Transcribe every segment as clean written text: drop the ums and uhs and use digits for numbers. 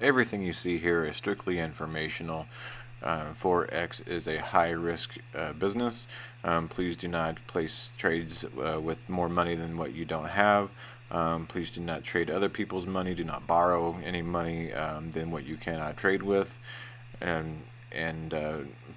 Everything you see here is strictly informational. Forex is a high-risk business. Please do not place trades with more money than what you don't have. Please do not trade other people's money. Do not borrow any money than what you cannot trade with. And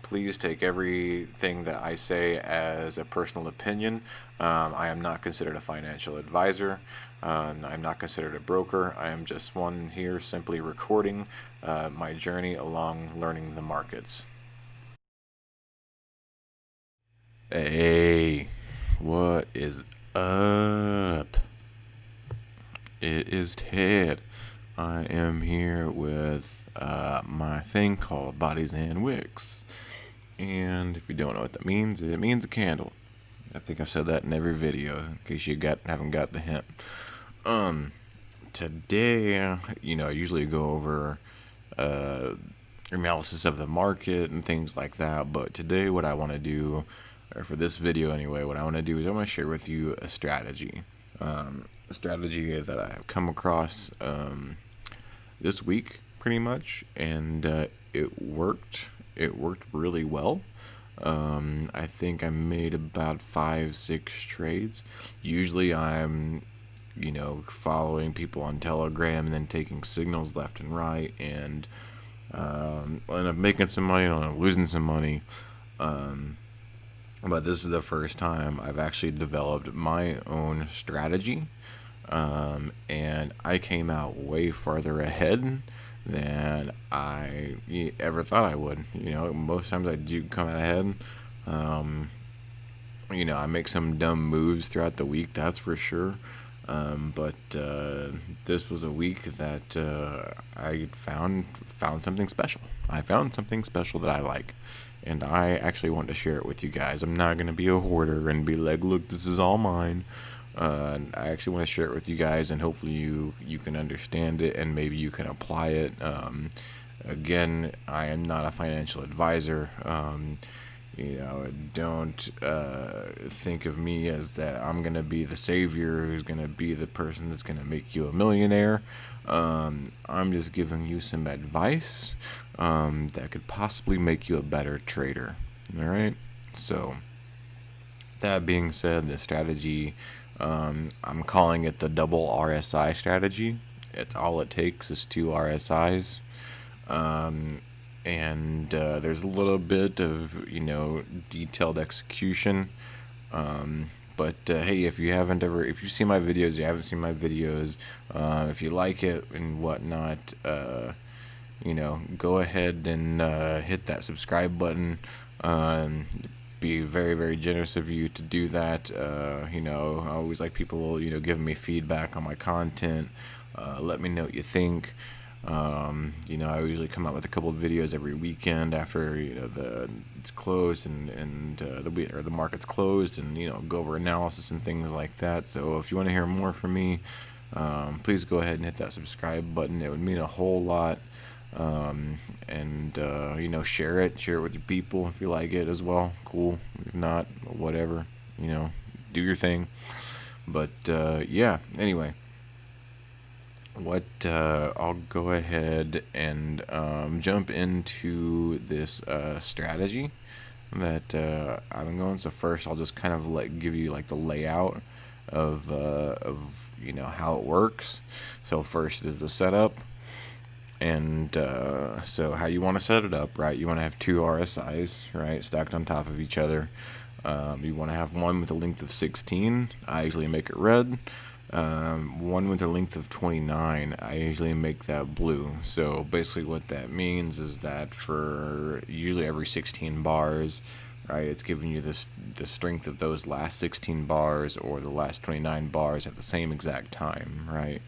please take everything that I say as a personal opinion. I am not considered a financial advisor. I'm not considered a broker. I am just one here simply recording my journey along learning the markets. Hey, what is up? It is Ted. I am here with my thing called Bodies and Wicks. And if you don't know what that means, it means a candle. I think I've said that in every video, in case you haven't got the hint. Today, I usually go over analysis of the market and things like that, but today what I want to do, or for this video anyway, what I want to do is I want to share with you a strategy. A strategy that I have come across this week, pretty much, and it worked. It worked really well. I think I made about 5-6 trades. Usually I'm following people on Telegram and then taking signals left and right, and end up making some money, and I'm losing some money. But this is the first time I've actually developed my own strategy, and I came out way farther ahead than I ever thought I would. Most times I do come out ahead. I make some dumb moves throughout the week, that's for sure. But this was a week that I found something special. I found something special that I like, and I actually want to share it with you guys. I'm not gonna be a hoarder and be like, look, this is all mine. I actually want to share it with you guys, and hopefully you can understand it and maybe you can apply it. Again, I am not a financial advisor. Don't think of me as that I'm gonna be the savior who's gonna be the person that's gonna make you a millionaire. I'm just giving you some advice that could possibly make you a better trader. All right. So that being said, the strategy, I'm calling it the double RSI strategy. It's all it takes is 2 RSIs. And there's a little bit of detailed execution, but hey, if you see my videos, you haven't seen my videos, if you like it and whatnot, go ahead and hit that subscribe button. Be very, very generous of you to do that. I always like people giving me feedback on my content. Let me know what you think. I usually come out with a couple of videos every weekend after it's closed and the market's closed, and go over analysis and things like that. So if you want to hear more from me, please go ahead and hit that subscribe button. It would mean a whole lot. Share it with your people if you like it as well. Cool. If not, whatever. Do your thing. But yeah. Anyway. I'll go ahead and jump into this strategy that I've been going. So first, I'll just kind of give you the layout of how it works. So first is the setup, and so how you want to set it up, right? You want to have 2 RSIs, right, stacked on top of each other. You want to have one with a length of 16. I usually make it red. One with a length of 29, I usually make that blue. So basically what that means is that for usually every 16 bars, right, it's giving you the strength of those last 16 bars or the last 29 bars at the same exact time, right?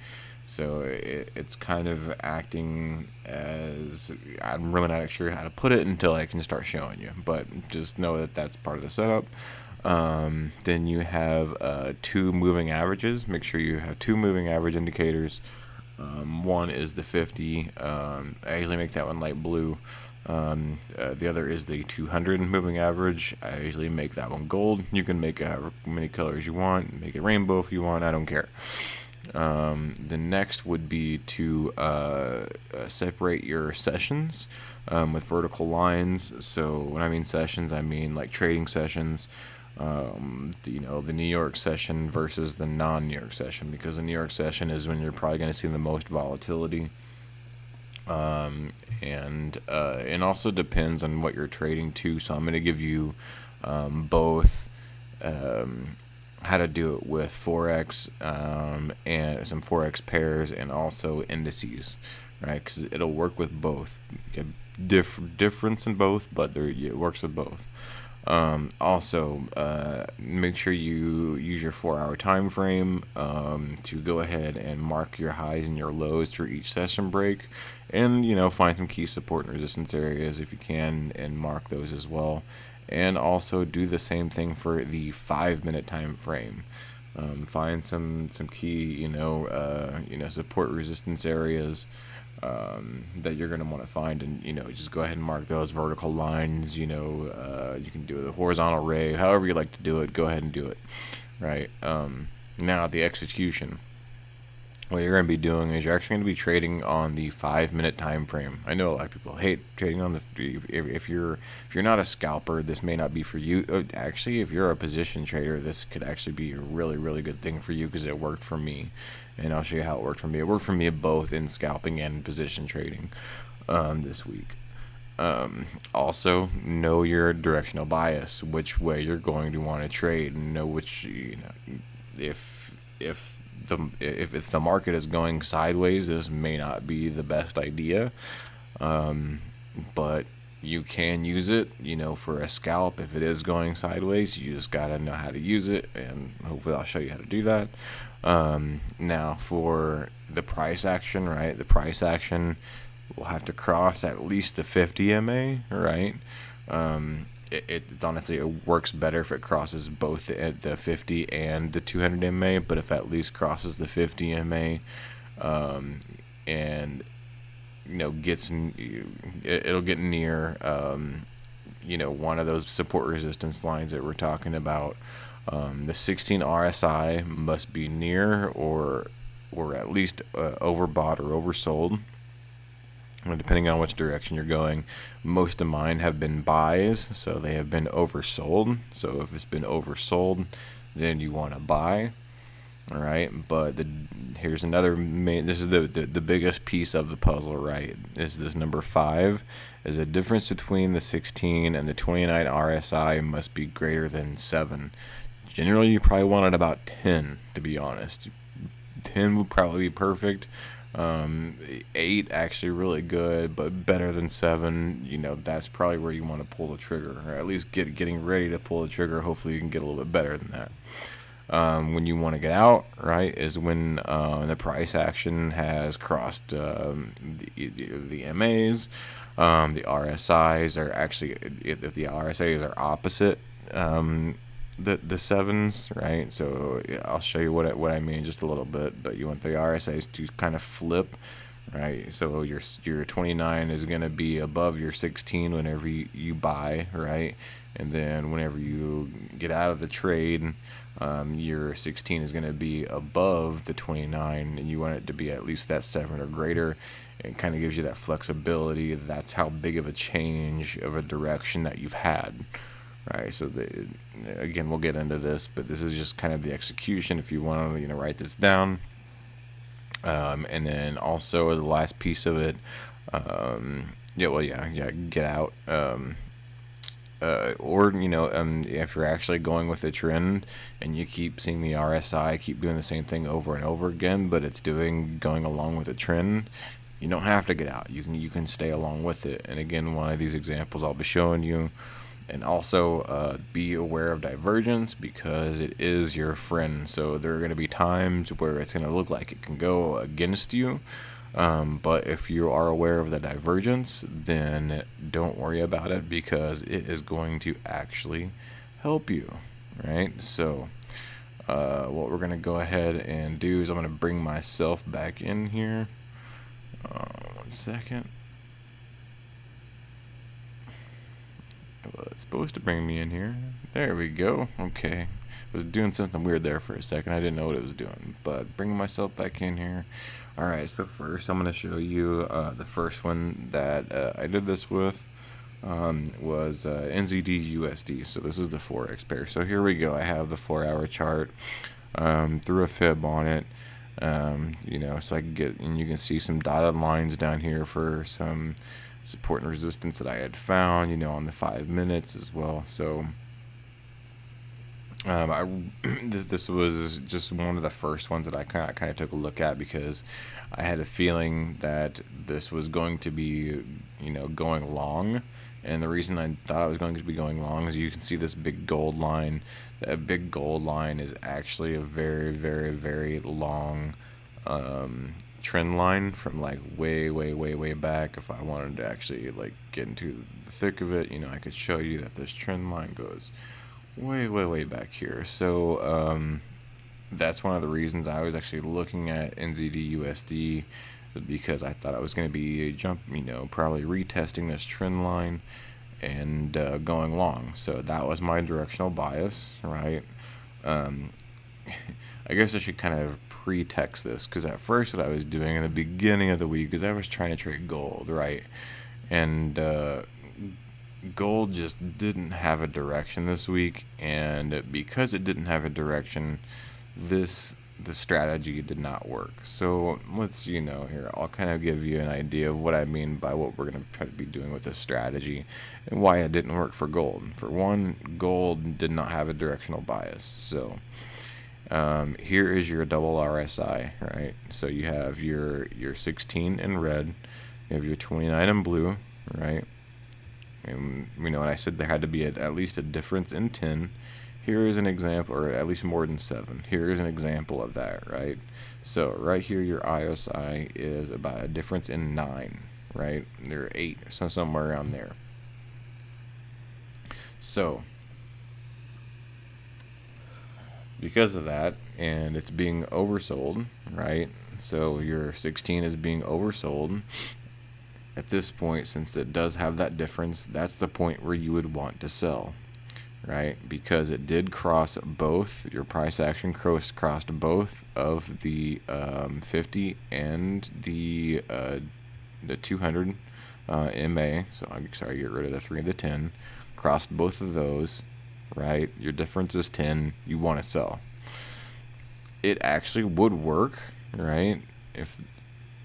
So it's kind of acting as, I'm really not sure how to put it until I can start showing you, but just know that that's part of the setup. Then you have 2 moving averages. Make sure you have 2 moving average indicators. One is the 50. I usually make that one light blue. The other is the 200 moving average. I usually make that one gold. You can make it however many colors you want, make it rainbow if you want, I don't care. The next would be to separate your sessions with vertical lines. So when I mean sessions, I mean like trading sessions. The New York session versus the non-New York session, because the New York session is when you're probably going to see the most volatility. And it also depends on what you're trading to. So I'm going to give you both how to do it with Forex and some Forex pairs and also indices, right? Because it'll work with both. Get difference in both, but it works with both. Also, make sure you use your 4-hour time frame to go ahead and mark your highs and your lows for each session break, and find some key support and resistance areas if you can, and mark those as well. And also do the same thing for the 5-minute time frame. Find some key support resistance areas that you're going to want to find, and just go ahead and mark those vertical lines. You can do a horizontal ray, however you like to do it. Go ahead and do it, right? Now the execution. What you're going to be doing is you're actually going to be trading on the 5-minute time frame. I know a lot of people hate trading on the. If you're not a scalper, this may not be for you. Actually, if you're a position trader, this could actually be a really, really good thing for you, because it worked for me, and I'll show you how it worked for me. It worked for me both in scalping and position trading this week. Also, know your directional bias, which way you're going to want to trade, and know which if the market is going sideways, this may not be the best idea, but you can use it for a scalp. If it is going sideways, you just gotta know how to use it, and hopefully I'll show you how to do that. Now for the price action, right? The price action will have to cross at least the 50 MA, right? It honestly, it works better if it crosses both the 50 and the 200 MA, but if at least crosses the 50 MA, and it'll get near one of those support resistance lines that we're talking about. The 16 RSI must be near or at least overbought or oversold, depending on which direction you're going. Most of mine have been buys, so they have been oversold. So if it's been oversold, then you want to buy. All right, but here's another this is the biggest piece of the puzzle, right? Is this number 5? Is the difference between the 16 and the 29 RSI must be greater than 7. Generally, you probably want it about 10, to be honest. 10 would probably be perfect. 8 actually really good, but better than 7. That's probably where you want to pull the trigger, or at least getting ready to pull the trigger. Hopefully you can get a little bit better than that. When you want to get out, right, is when the price action has crossed the MAs. The RSIs are actually, if the RSIs are opposite the 7s, right? So I'll show you what I mean just a little bit, but you want the RSIs to kind of flip, right? So your 29 is going to be above your 16 whenever you buy, right? And then whenever you get out of the trade, your 16 is going to be above the 29, and you want it to be at least that 7 or greater. It kind of gives you that flexibility. That's how big of a change of a direction that you've had, right? So again, we'll get into this, but this is just kind of the execution if you want to write this down. And then also the last piece of it, get out. Or if you're actually going with a trend and you keep seeing the RSI keep doing the same thing over and over again, but it's going along with a trend, you don't have to get out. You can stay along with it. And again, one of these examples I'll be showing you. And also be aware of divergence, because it is your friend. So there are going to be times where it's going to look like it can go against you. But if you are aware of the divergence, then don't worry about it, because it is going to actually help you, right? So what we're going to go ahead and do is I'm going to bring myself back in here. 1 second. Well, it's supposed to bring me in here. There we go. Okay. I was doing something weird there for a second. I didn't know what it was doing, but bringing myself back in here. All right, so first I'm going to show you the first one that I did this with was NZD USD. So this is the Forex pair. So here we go. I have the 4-hour chart, threw a fib on it. You know, so I can get, and you can see some dotted lines down here for some support and resistance that I had found, you know, on the 5 minutes as well. So this was just one of the first ones that I kind of took a look at, because I had a feeling that this was going to be, you know, going long. And the reason I thought I was going to be going long is you can see this big gold line. That big gold line is actually a very, very, very long trend line from like way back. If I wanted to actually like get into the thick of it, you know, I could show you that this trend line goes way back here. So that's one of the reasons I was actually looking at NZD USD, because I thought I was going to be you know, probably retesting this trend line and going long. So that was my directional bias, right? I guess I should kind of pre-text this, because at first what I was doing in the beginning of the week is I was trying to trade gold, right? And gold just didn't have a direction this week, and because it didn't have a direction, the strategy did not work. So let's, you know, here I'll kind of give you an idea of what I mean by what we're going to try to be doing with this strategy and why it didn't work for gold. For one, gold did not have a directional bias. So here is your double RSI, right? So you have your 16 in red, you have your 29 in blue, right? And you know, and I said there had to be at least a difference in 10. Here is an example, or at least more than 7. Here is an example of that, right? So right here, your RSI is about a difference in 9, right? There are 8, so somewhere around there. So because of that, and it's being oversold, right? So your 16 is being oversold. At this point, since it does have that difference, that's the point where you would want to sell, right? Because it did cross both, your price action crossed both of the 50 and the 200 MA. So I'm sorry, get rid of the 3 and the 10. Crossed both of those, right? Your difference is 10. You want to sell. It actually would work, right? If,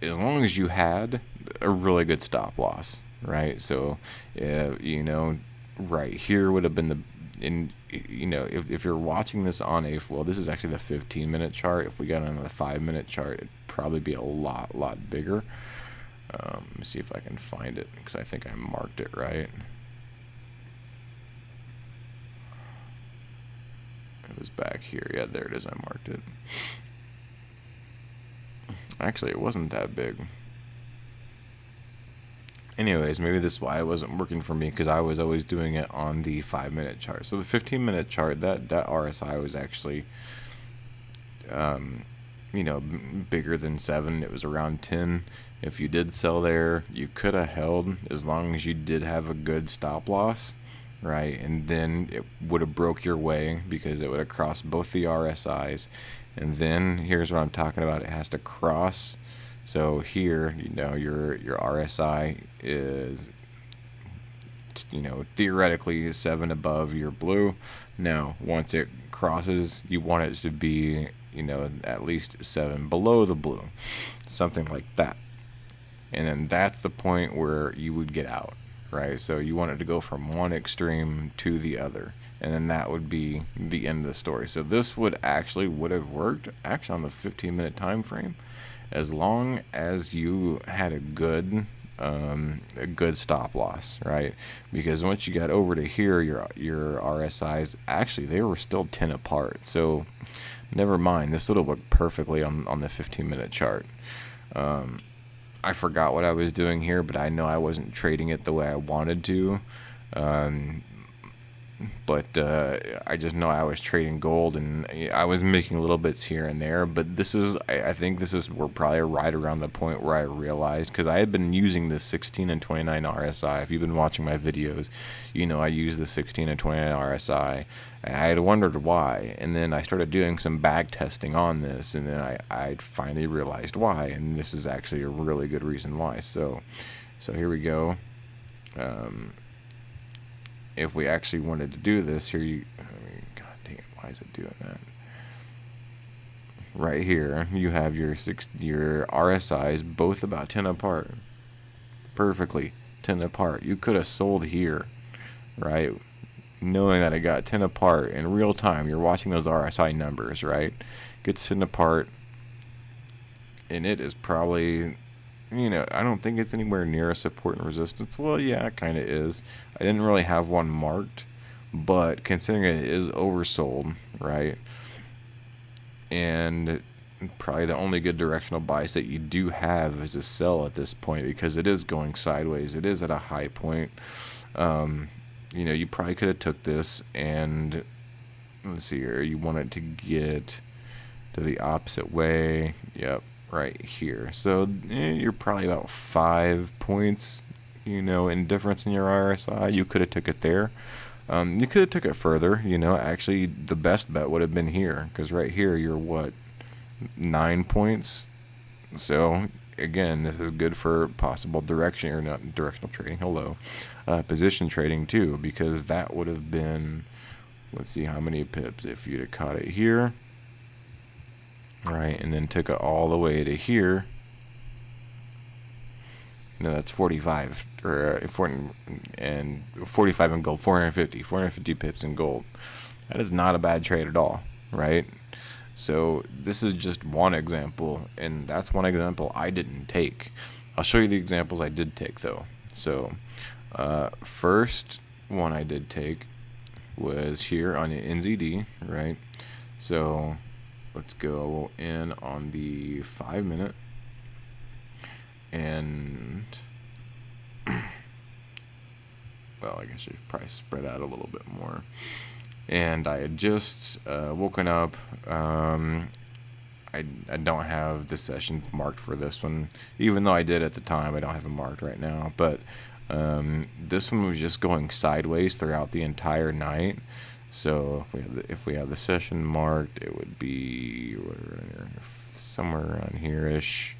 as long as you had a really good stop loss, right? So, you know, right here would have been the, you know, if you're watching this on a, well, this is actually the 15-minute chart. If we got on the 5-minute chart, it'd probably be a lot bigger. Let me see if I can find it, because I think I marked it right. It was back here. Yeah, there it is. I marked it. Actually, it wasn't that big. Anyways, maybe this is why it wasn't working for me, because I was always doing it on the 5-minute chart. So the 15-minute chart, that RSI was actually, you know, bigger than 7. It was around 10. If you did sell there, you could have held as long as you did have a good stop loss, right? And then it would have broke your way, because it would have crossed both the RSIs. And then here's what I'm talking about. It has to cross. So here, you know, your RSI is, you know, theoretically 7 above your blue. Now, once it crosses, you want it to be, you know, at least 7 below the blue, something like that. And then that's the point where you would get out, right? So you want it to go from one extreme to the other, and then that would be the end of the story. So this would have worked actually on the 15-minute time frame, as long as you had a good stop loss, right? Because once you got over to here, your RSIs, actually they were still 10 apart. So never mind, this would have worked perfectly on the 15-minute chart. I forgot what I was doing here, but I know I wasn't trading it the way I wanted to. but I just know I was trading gold, and I was making little bits here and there. But this is, I think this is, we're probably right around the point where I realized, because I had been using this 16 and 29 RSI. If you've been watching my videos, you know I use the 16 and 29 RSI. I had wondered why, and then I started doing some back testing on this, and then I finally realized why, and this is actually a really good reason why. So here we go. If we actually wanted to do this here, God dang it, why is it doing that? Right here, you have your RSIs both about 10 apart, perfectly 10 apart. You could have sold here, right? Knowing that it got 10 apart in real time. You're watching those RSI numbers, right? Gets 10 apart, and it is probably, I don't think it's anywhere near a support and resistance. Well, yeah, it kind of is. I didn't really have one marked, but considering it is oversold, right? And probably the only good directional bias that you do have is a sell at this point, because it is going sideways. It is at a high point. You probably could have took this, and let's see here, you want it to get to the opposite way. Yep, right here. So you're probably about 5 points, in difference in your RSI. You could have took it there. You could have took it further. Actually the best bet would have been here, because right here you're what, 9 points. So again, this is good for possible direction, or not directional trading, position trading too, because that would have been, let's see how many pips if you'd have caught it here, right, and then took it all the way to here. That's 45 or 40, and 45 in gold, 450 pips in gold. That is not a bad trade at all, right? So this is just one example, and that's one example I didn't take. I'll show you the examples I did take though. So first one I did take was here on the NZD, right? So let's go in on the 5 minute, and well, I guess I should probably spread out a little bit more. And I had just woken up. I don't have the sessions marked for this one, even though I did at the time. I don't have it marked right now, but this one was just going sideways throughout the entire night. So if we have the session marked, it would be somewhere around here-ish.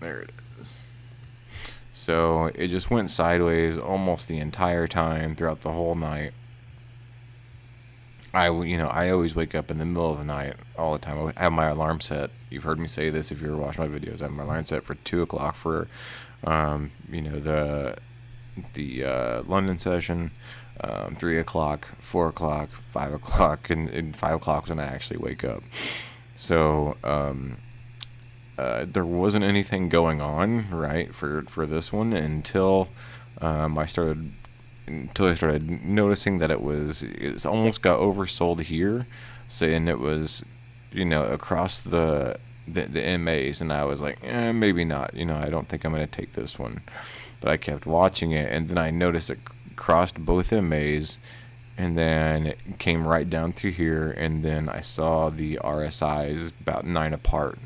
There it is. So it just went sideways almost the entire time throughout the whole night. I always wake up in the middle of the night all the time. I have my alarm set. You've heard me say this if you ever watch my videos. I have my alarm set for 2 o'clock for, the London session, 3 o'clock, 4 o'clock, 5 o'clock, and 5 o'clock is when I actually wake up. So there wasn't anything going on, right, for this one until I started noticing that it's almost got oversold here, saying it was, across the MAs, and I was like, maybe not, I don't think I'm going to take this one. But I kept watching it, and then I noticed it crossed both MAs, and then it came right down through here, and then I saw the RSIs about 9 apart.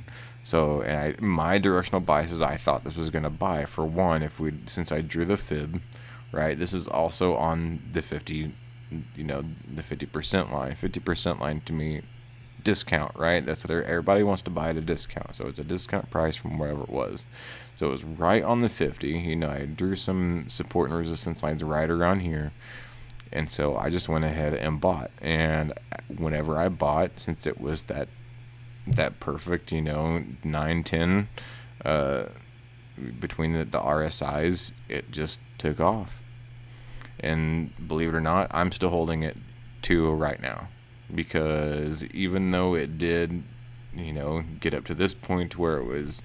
So, and my directional biases, I thought this was going to buy. For one, since I drew the fib, right, this is also on the 50, the 50% line. 50% line to me, discount, right? That's what everybody wants to buy at a discount. So it's a discount price from wherever it was. So it was right on the 50. I drew some support and resistance lines right around here. And so I just went ahead and bought. And whenever I bought, since it was that perfect, 9-10 between the RSIs, it just took off. And believe it or not, I'm still holding it to right now, because even though it did, get up to this point where it was,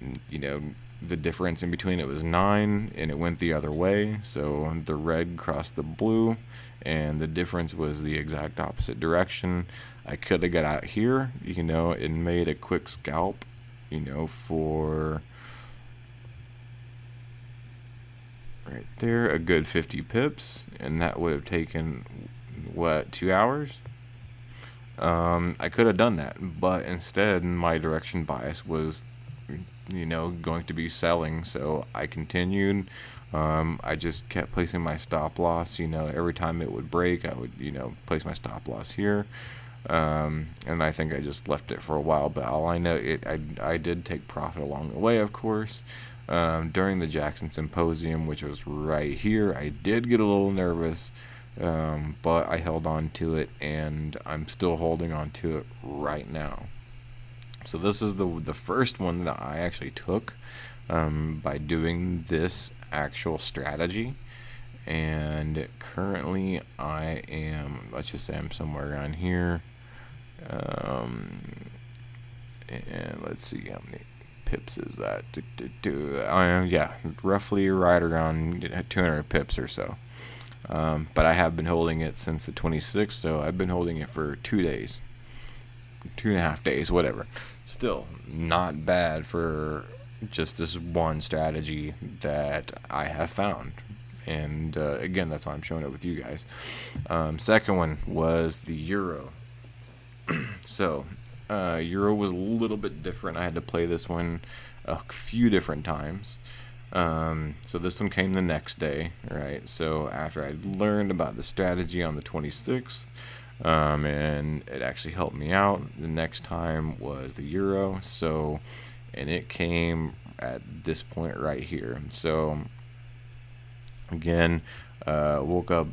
the difference in between it was 9, and it went the other way. So the red crossed the blue, and the difference was the exact opposite direction. I could have got out here, and made a quick scalp, for right there, a good 50 pips, and that would have taken, what, 2 hours? I could have done that, but instead my direction bias was, going to be selling, so I continued. I just kept placing my stop loss. Every time it would break, I would, place my stop loss here. And I think I just left it for a while, but all I know, I did take profit along the way, of course. During the Jackson Symposium, which was right here, I did get a little nervous, but I held on to it, and I'm still holding on to it right now. So this is the first one that I actually took by doing this actual strategy. And currently I am, let's just say I'm somewhere around here. And let's see how many pips is that. Yeah, roughly right around 200 pips or so. But I have been holding it since the 26th, so I've been holding it for 2 days. 2.5 days, whatever. Still not bad for just this one strategy that I have found. And again, that's why I'm showing it with you guys. Second one was the euro. So euro was a little bit different. I had to play this one a few different times. So this one came the next day, right? So after I learned about the strategy on the 26th, and it actually helped me out, the next time was the euro. So, and it came at this point right here. So again, woke up,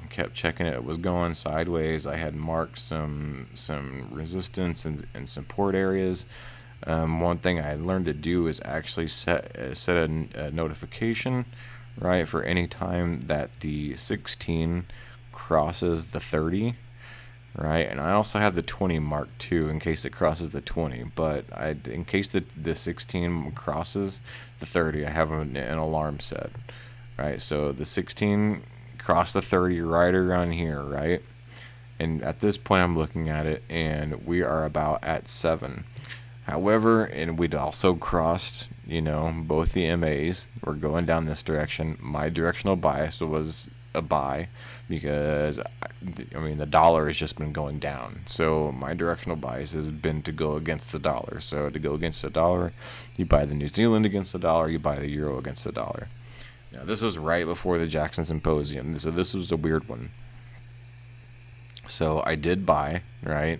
kept checking it. It was going sideways. I had marked some resistance and support areas. One thing I learned to do is actually set a notification, right, for any time that the 16 crosses the 30, right? And I also have the 20 marked too in case it crosses the 20. But in case the 16 crosses the 30, I have an alarm set, right? So the 16 crossed the 30 right around here, right? And at this point, I'm looking at it, and we are about at 7. However, and we'd also crossed, both the MAs. We're going down this direction. My directional bias was a buy because, the dollar has just been going down. So my directional bias has been to go against the dollar. So to go against the dollar, you buy the New Zealand against the dollar, you buy the euro against the dollar. Now, this was right before the Jackson Symposium, so this was a weird one. So I did buy, right?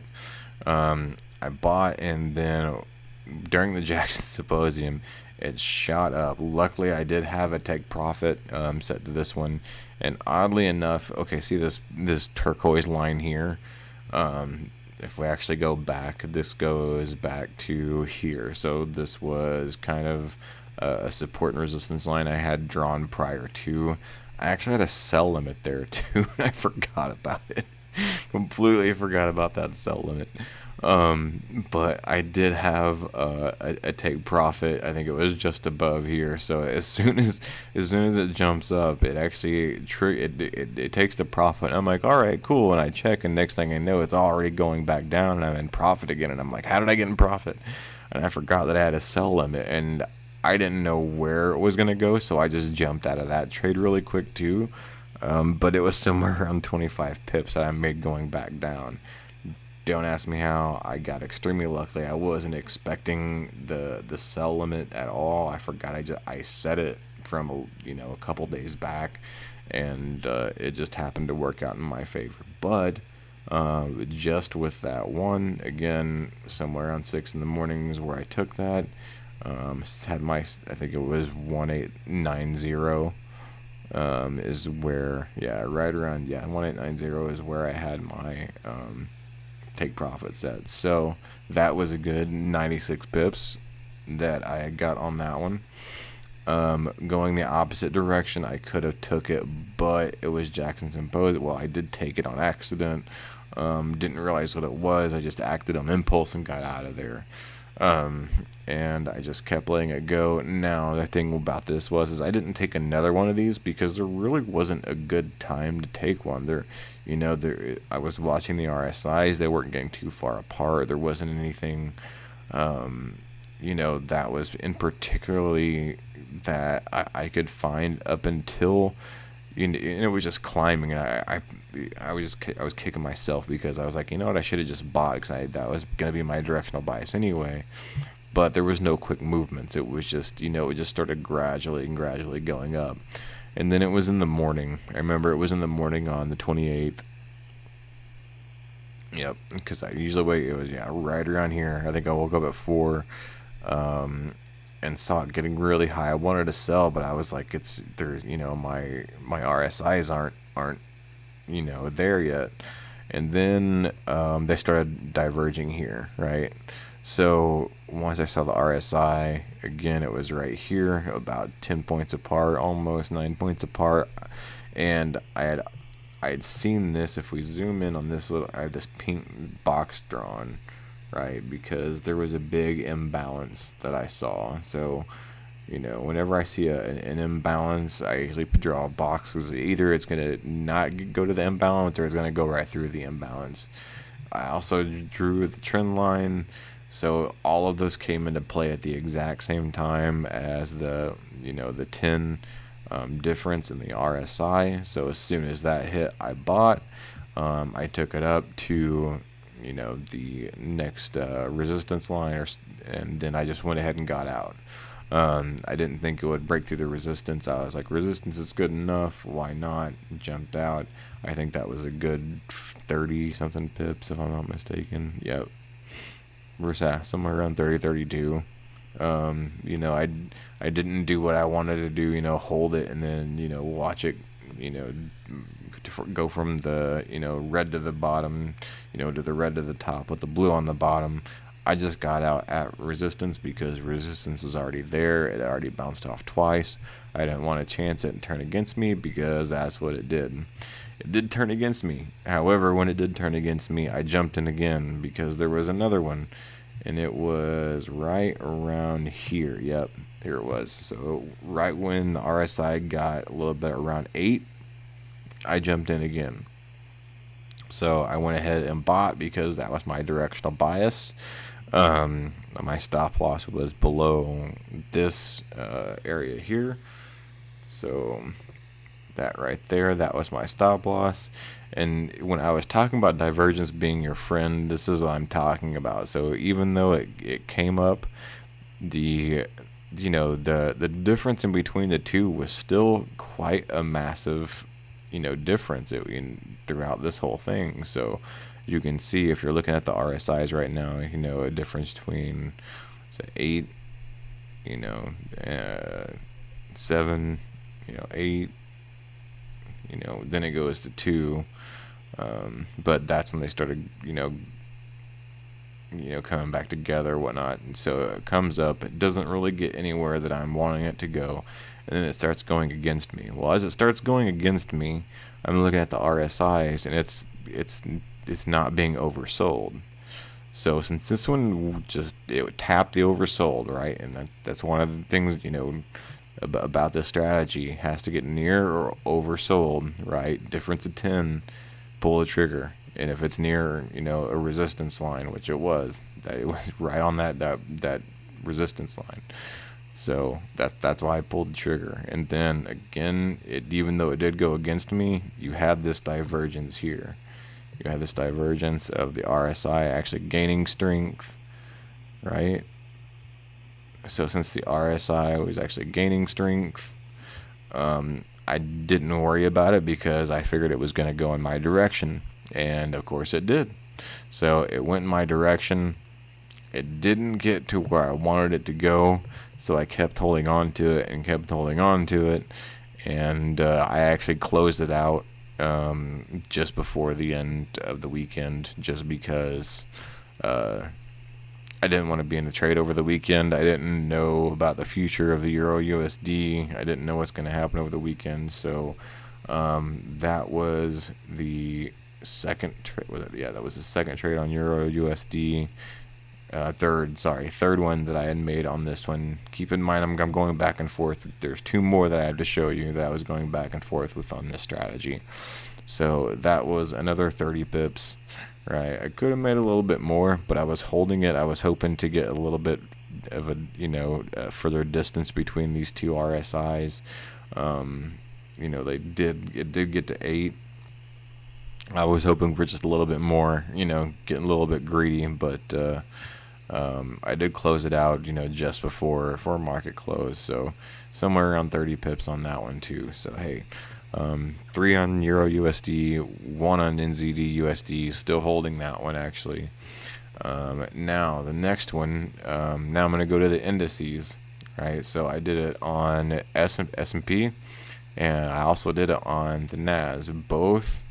I bought, and then during the Jackson Symposium, it shot up. Luckily, I did have a take profit set to this one, and oddly enough, okay, see this turquoise line here. If we actually go back, this goes back to here. So this was kind of a support and resistance line I had drawn prior to. I actually had a sell limit there too, and I forgot about it. Completely forgot about that sell limit. But I did have a take profit. I think it was just above here. So as soon as it jumps up, it actually it takes the profit. I'm like, all right, cool. And I check, and next thing I know, it's already going back down, and I'm in profit again. And I'm like, how did I get in profit? And I forgot that I had a sell limit, and I didn't know where it was gonna go, so I just jumped out of that trade really quick too. But it was somewhere around 25 pips that I made going back down. Don't ask me how. I got extremely lucky. I wasn't expecting the sell limit at all. I forgot. I set it from a couple days back, and it just happened to work out in my favor. But just with that one, again, somewhere around 6 in the morning is where I took that. Had my, I think it was 1890. Is where, right around, 1890 is where I had my take profit set. So that was a good 96 pips that I got on that one. Going the opposite direction, I could have took it, but it was Jackson Symposium. Well, I did take it on accident. Didn't realize what it was. I just acted on impulse and got out of there. And I just kept letting it go. Now, the thing about this is I didn't take another one of these because there really wasn't a good time to take one. I was watching the RSIs. They weren't getting too far apart. There wasn't anything, that was in particularly, that I could find up until, and it was just climbing, and I was kicking myself because I was like, you know what, I should have just bought, because that was gonna be my directional bias anyway. But there was no quick movements. It was just, it just started gradually and gradually going up. And then it was in the morning. I remember it was in the morning on the 28th. Yep, because I usually wait. It was, yeah, right around here. I think I woke up at 4, and saw it getting really high. I wanted to sell, but I was like, it's there. My RSIs aren't there yet. And then they started diverging here, right? So once I saw the RSI again, it was right here, about 10 points apart, almost 9 points apart, and I had seen this. If we zoom in on this little, I have this pink box drawn, right? Because there was a big imbalance that I saw. So, whenever I see an imbalance, I usually draw a box, because either it's going to not go to the imbalance or it's going to go right through the imbalance. I also drew the trend line. So all of those came into play at the exact same time as the 10 difference in the RSI. So as soon as that hit, I bought. I took it up to the next resistance line, and then I just went ahead and got out. I didn't think it would break through the resistance. I was like, resistance is good enough, why not? Jumped out. I think that was a good 30 something pips, if I'm not mistaken. Yep, somewhere around 30, 32. I didn't do what I wanted to do, hold it and then, watch it, go from the, red to the bottom, to the red to the top with the blue on the bottom. I just got out at resistance because resistance was already there. It already bounced off twice. I didn't want to chance it and turn against me, because that's what it did. It did turn against me. However, when it did turn against me, I jumped in again because there was another one, and it was right around here. Yep, here it was. So right when the RSI got a little bit around 8, I jumped in again. So I went ahead and bought because that was my directional bias. My stop loss was below this area here. So that right there, that was my stop loss. And when I was talking about divergence being your friend, this is what I'm talking about. So even though it came up, the the difference in between the two was still quite a massive difference throughout this whole thing. So you can see, if you're looking at the RSIs right now, a difference between, say, 8, 7, 8, then it goes to 2, but that's when they started coming back together, whatnot. And so it comes up, it doesn't really get anywhere that I'm wanting it to go, and then it starts going against me. Well, as it starts going against me, I'm looking at the RSIs, and it's not being oversold. So since this one it would tap the oversold, right? And that's one of the things about this strategy. It has to get near or oversold, right? Difference of 10, pull the trigger. And if it's near a resistance line, which it was right on that resistance line. So that's why I pulled the trigger. And then again, even though it did go against me, you had this divergence here. You have this divergence of the RSI actually gaining strength, right? So since the RSI was actually gaining strength, I didn't worry about it because I figured it was going to go in my direction. And of course it did. So it went in my direction. It didn't get to where I wanted it to go, so I kept holding on to it and kept holding on to it. And I actually closed it out just before the end of the weekend, just because I didn't want to be in the trade over the weekend. I didn't know about the future of the Euro USD. I didn't know what's going to happen over the weekend. So that was the second trade. Yeah, that was the second trade on Euro USD. Third one that I had made on this one. Keep in mind, I'm going back and forth. There's 2 more that I have to show you that I was going back and forth with on this strategy. So that was another 30 pips, right? I could have made a little bit more, but I was holding it. I was hoping to get a little bit further distance between these two RSIs. It did get to 8. I was hoping for just a little bit more, getting a little bit greedy, but I did close it out, just before market close, so somewhere around 30 pips on that one too. So hey, 3 on Euro USD, 1 on NZD USD, still holding that one actually. Now the next one, now I'm gonna go to the indices, right? So I did it on S&P, and I also did it on the NAS. Both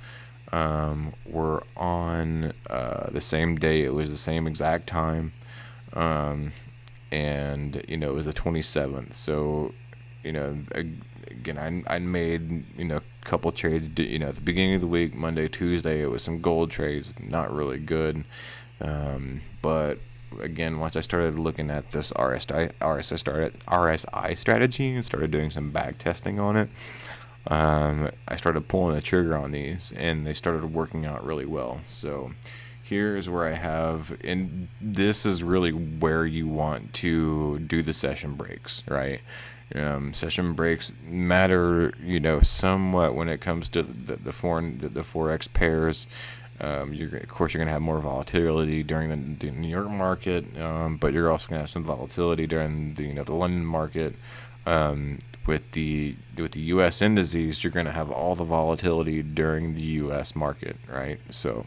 were on the same day. It was the same exact time, and it was the 27th. So again, I made a couple trades. At the beginning of the week, Monday, Tuesday, it was some gold trades, not really good. But again, once I started looking at this RSI strategy and started doing some back testing on it, I started pulling the trigger on these, and they started working out really well. So here's where I have, and this is really where you want to do the session breaks, right? Session breaks matter, somewhat when it comes to the Forex pairs. Of course, you're going to have more volatility during the New York market, but you're also going to have some volatility during the London market. With the U.S. indices, you're going to have all the volatility during the U.S. market, right? So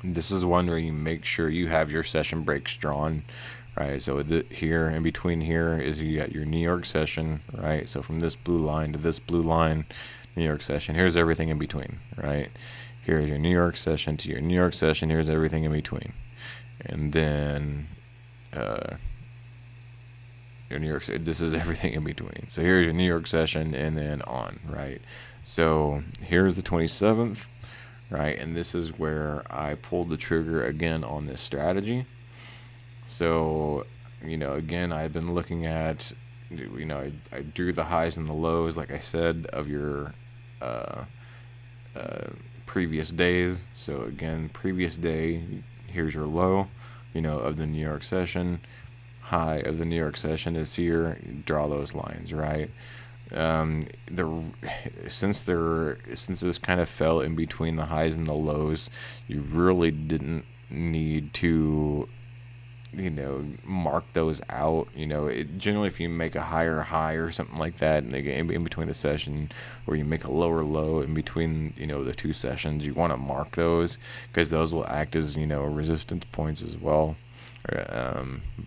this is one where you make sure you have your session breaks drawn, right? So here in between here is you got your New York session, right? So from this blue line to this blue line, New York session. Here's everything in between, right? Here's your New York session to your New York session. Here's everything in between, and then your New York. This is everything in between. So here's your New York session, and then on, right? So here's the 27th, right? And this is where I pulled the trigger again on this strategy. So again, I've been looking at, I drew the highs and the lows, like I said, of your previous days. So again, previous day, here's your low, of the New York session. High of the New York session is here. Draw those lines, right? Since this kind of fell in between the highs and the lows, you really didn't need to mark those out. Generally, if you make a higher high or something like that in between the session, or you make a lower low in between the two sessions, you want to mark those, because those will act as resistance points as well.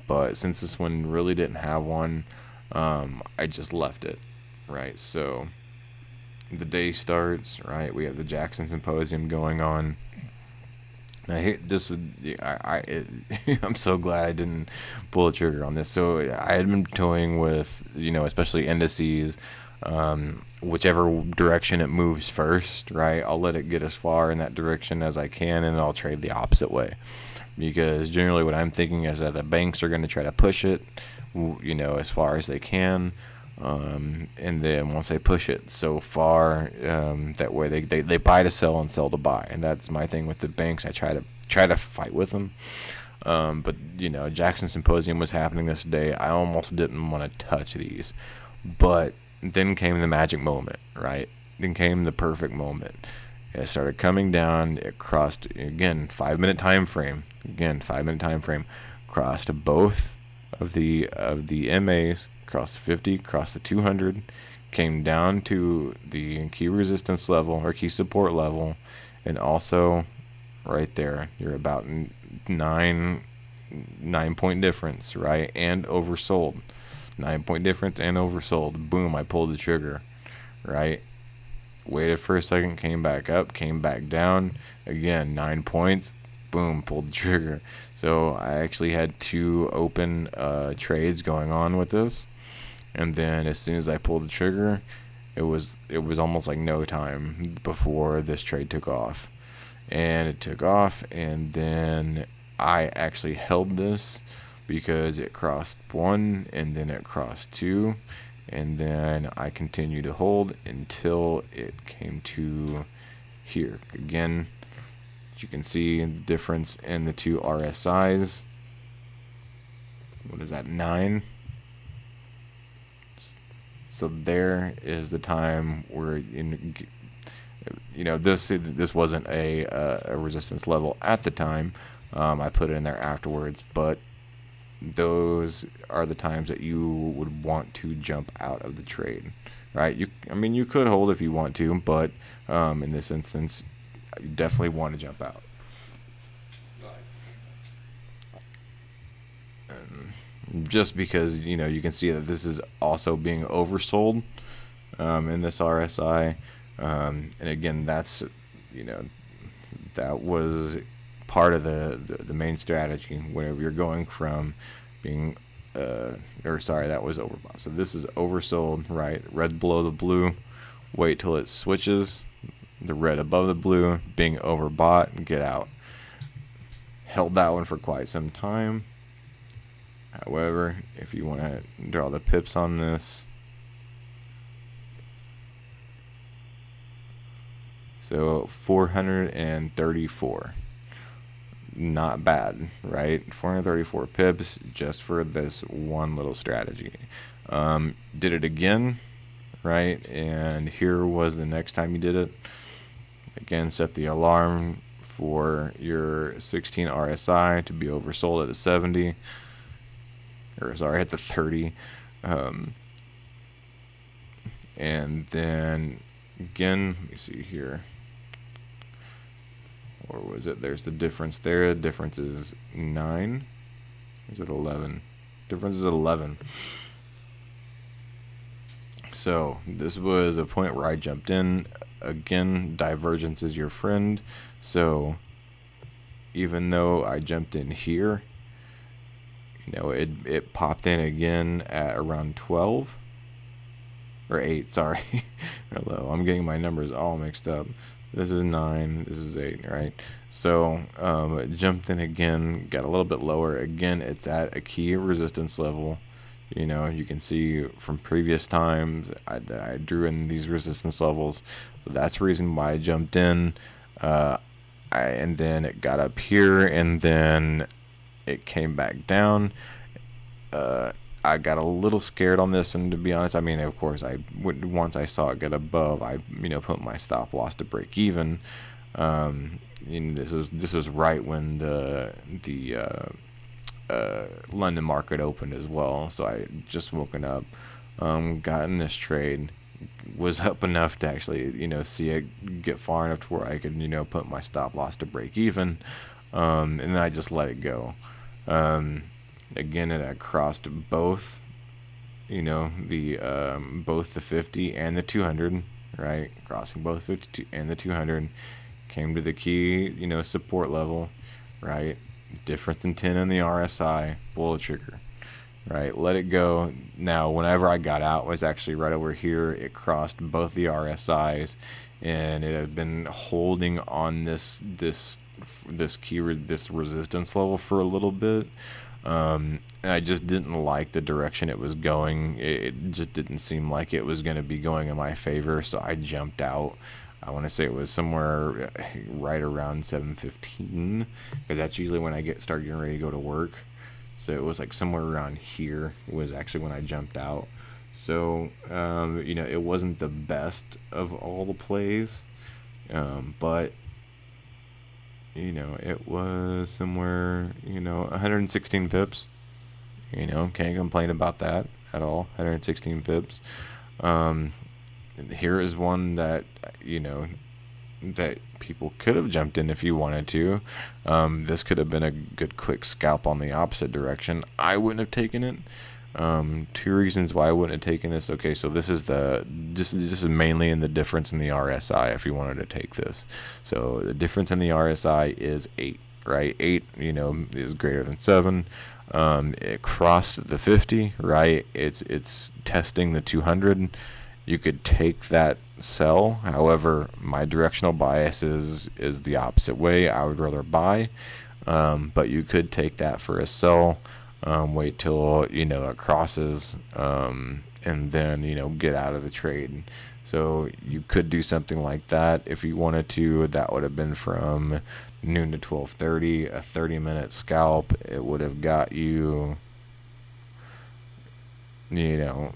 But since this one really didn't have one, I just left it, right? So the day starts, right? We have the Jackson Symposium going on. I hate this. I'm so glad I didn't pull the trigger on this. So I had been toying with, especially indices, whichever direction it moves first, right? I'll let it get as far in that direction as I can, and then I'll trade the opposite way. Because generally what I'm thinking is that the banks are going to try to push it, as far as they can. And then once they push it so far, that way they buy to sell and sell to buy, and that's my thing with the banks. I try to fight with them, but Jackson Symposium was happening this day. I almost didn't want to touch these, but then came the magic moment, right? Then came the perfect moment. It started coming down. It crossed again 5-minute time frame. Crossed both of the MAs. Crossed the 50, crossed the 200, came down to the key resistance level or key support level, and also right there, you're about 9-point difference, right? And oversold. 9-point difference and oversold. Boom, I pulled the trigger, right? Waited for a second, came back up, came back down. Again, 9 points. Boom, pulled the trigger. So I actually had 2 open trades going on with this. And then as soon as I pulled the trigger, it was almost like no time before this trade took off. And it took off, and then I actually held this because it crossed 1, and then it crossed 2, and then I continued to hold until it came to here. Again, you can see the difference in the two RSIs. what is that, 9? So there is the time where this wasn't a resistance level at the time. I put it in there afterwards, but those are the times that you would want to jump out of the trade, right? You could hold if you want to, but in this instance, you definitely want to jump out. Just because you can see that this is also being oversold in this RSI, and again, that was part of the main strategy. Whenever you're going from being that was overbought. So this is oversold, right? Red below the blue. Wait till it switches. The red above the blue, being overbought, and get out. Held that one for quite some time. However, if you want to draw the pips on this, so 434, not bad, right? 434 pips just for this one little strategy. Did it again, right? And here was the next time you did it. Again, set the alarm for your 16 RSI to be oversold at the 70. Or sorry, at the 30. And then again, let me see here. Or was it? There's the difference there. The difference is 9. Or is it 11? Difference is 11. So this was a point where I jumped in. Again, divergence is your friend. So even though I jumped in here, it popped in again at around 12 or 8. Sorry. Hello, I'm getting my numbers all mixed up. This is 9, this is 8, right? So it jumped in again, got a little bit lower. Again, it's at a key resistance level. You can see from previous times I drew in these resistance levels. So that's the reason why I jumped in. And then it got up here, and then it came back down. I got a little scared on this one, to be honest. I mean, of course, once I saw it get above, I put my stop loss to break even. This was right when the London market opened as well. So I just woken up, got in this trade, was up enough to actually see it get far enough to where I could put my stop loss to break even, and then I just let it go. Again, it had crossed both both the 50 and the 200, right? Crossing both 50 and the 200, came to the key support level, right? Difference in 10 in the RSI, pull the trigger, right? Let it go. Now, whenever I got out was actually right over here. It crossed both the RSIs, and it had been holding on this resistance level for a little bit. And I just didn't like the direction it was going. It just didn't seem like it was going to be going in my favor, so I jumped out. I want to say it was somewhere right around 7:15, because that's usually when I start getting ready to go to work. So it was like somewhere around here was actually when I jumped out. So it wasn't the best of all the plays, but it was somewhere 116 pips. Can't complain about that at all. 116 pips. Here is one that that people could have jumped in if you wanted to. This could have been a good quick scalp on the opposite direction. I wouldn't have taken it. Two reasons why I wouldn't have taken this. Okay, so this is mainly in the difference in the RSI if you wanted to take this. So the difference in the RSI is 8, right? 8 is greater than 7. It crossed the 50, right? It's testing the 200. You could take that sell. However, my directional bias is the opposite way. I would rather buy, but you could take that for a sell. Wait till it crosses, and then get out of the trade. So you could do something like that if you wanted to. That would have been from noon to 12:30, a 30-minute scalp. It would have got you you know,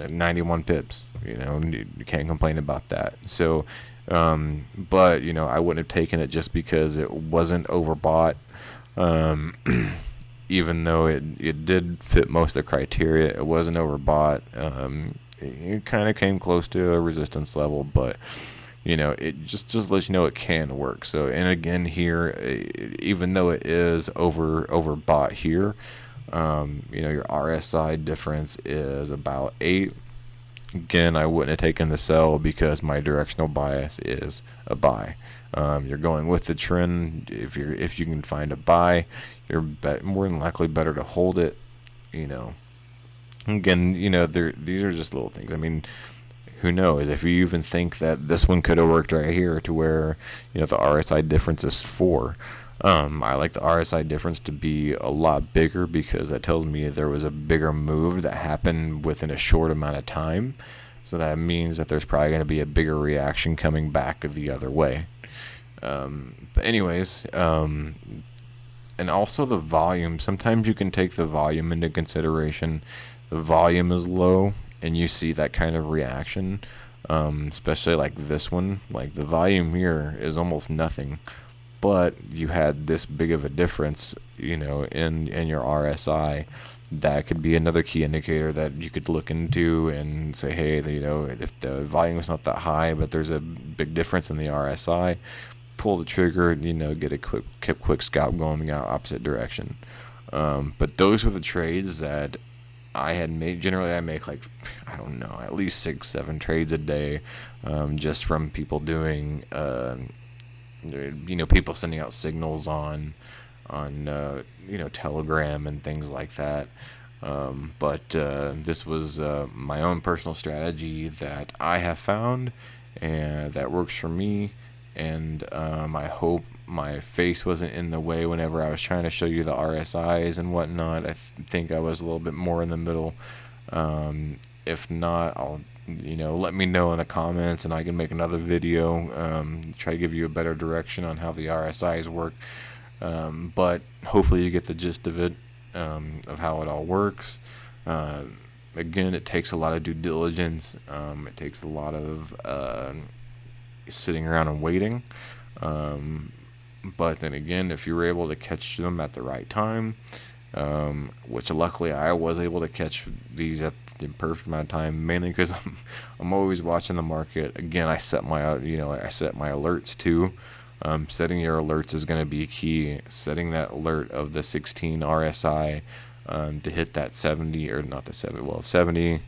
91 pips. You can't complain about that. So, but I wouldn't have taken it just because it wasn't overbought. Um, Even though it did fit most of the criteria, it wasn't overbought. It kind of came close to a resistance level, but it just lets you know it can work. So, and again here, even though it is overbought here, your RSI difference is about 8. Again, I wouldn't have taken the sell because my directional bias is a buy. You're going with the trend. If you can find a buy, you're more than likely better to hold it. You know, Again, these are just little things. I mean, who knows if you even think that this one could have worked right here to where the RSI difference is 4. I like the RSI difference to be a lot bigger because that tells me there was a bigger move that happened within a short amount of time. So that means that there's probably going to be a bigger reaction coming back the other way. But anyways, and also the volume. Sometimes you can take the volume into consideration. The volume is low, and you see that kind of reaction, especially like this one. Like the volume here is almost nothing, but you had this big of a difference, in your RSI. That could be another key indicator that you could look into and say, hey, if the volume is not that high, but there's a big difference in the RSI, pull the trigger, get a quick scalp going in the opposite direction. But those were the trades that I had made. Generally, I make like, I don't know, at least 6-7 trades a day, just from people doing, people sending out signals on Telegram and things like that. But this was my own personal strategy that I have found and that works for me. And I hope my face wasn't in the way whenever I was trying to show you the RSIs and whatnot. I think I was a little bit more in the middle. If not, I'll let me know in the comments and I can make another video, try to give you a better direction on how the RSIs work. But hopefully you get the gist of it, of how it all works. Again, it takes a lot of due diligence. It takes a lot of sitting around and waiting. But then again, if you were able to catch them at the right time, which luckily I was able to catch these at the perfect amount of time, mainly because I'm always watching the market. Again, I set my alerts too. Setting your alerts is going to be key. Setting that alert of the 16 RSI to hit that 70, or not the 70, well 70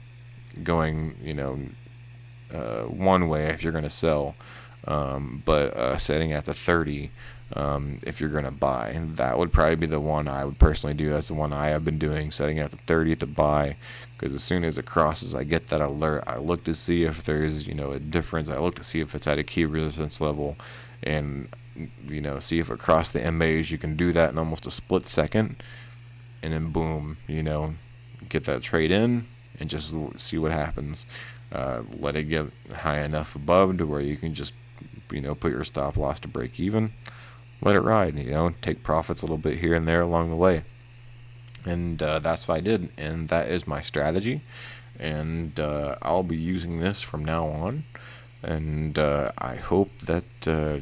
going one way if you're going to sell, but setting at the 30 if you're going to buy. And that would probably be the one I would personally do. That's the one I have been doing, setting at the 30 to buy, because as soon as it crosses, I get that alert. I look to see if there's a difference. I look to see if it's at a key resistance level, and see if it crossed the MAs. You can do that in almost a split second, and then boom, get that trade in and just see what happens. Let it get high enough above to where you can just put your stop loss to break even, let it ride, take profits a little bit here and there along the way. And that's what I did, and that is my strategy, and I'll be using this from now on. And I hope that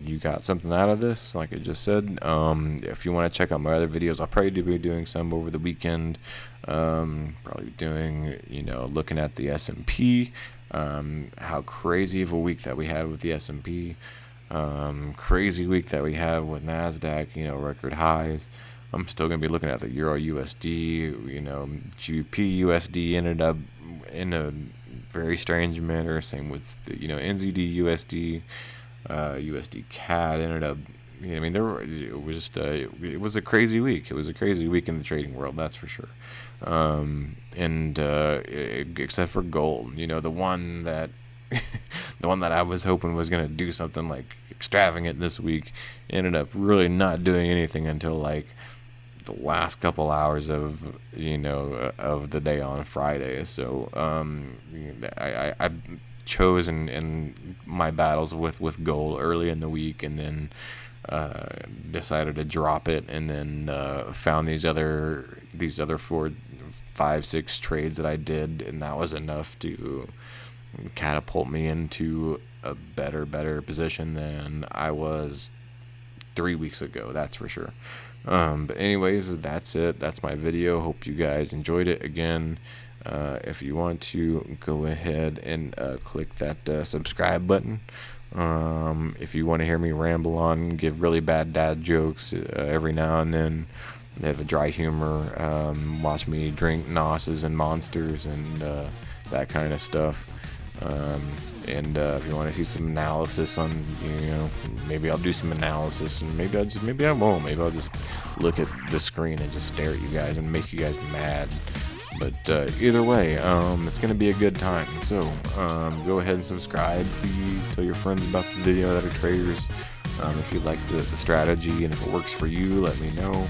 you got something out of this. Like I just said, if you want to check out my other videos, I'll probably be doing some over the weekend. Probably doing, looking at the S&P, how crazy of a week that we had with the S&P, crazy week that we had with NASDAQ, record highs. I'm still going to be looking at the Euro USD, GBP USD ended up in a very strange manner. Same with the, NZD USD, USD CAD ended up. It was just it was a crazy week. It was a crazy week in the trading world, that's for sure. Except for gold, the one that the one that I was hoping was gonna do something like extravagant this week, ended up really not doing anything until like the last couple hours of of the day on Friday. So I chose in my battles with gold early in the week, and then decided to drop it, and then found these other 5-6 trades that I did, and that was enough to catapult me into a better position than I was 3 weeks ago, that's for sure. But anyways, that's it. That's my video. Hope you guys enjoyed it. Again, if you want to, go ahead and click that subscribe button. If you want to hear me ramble on, give really bad dad jokes every now and then, have a dry humor, watch me drink Nosses and Monsters and that kind of stuff. And if you want to see some analysis on, maybe I'll do some analysis, and maybe I won't. Maybe I'll just look at the screen and just stare at you guys and make you guys mad. But either way, it's gonna be a good time. So go ahead and subscribe. Please tell your friends about the video that are traders. If you like the strategy and if it works for you, let me know.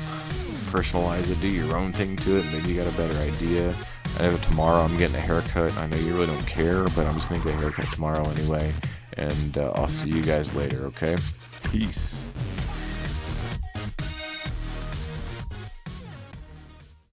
Personalize it, do your own thing to it. Maybe you got a better idea. I know tomorrow I'm getting a haircut. I know you really don't care, but I'm just gonna get a haircut tomorrow anyway. And I'll see you guys later. Okay? Peace.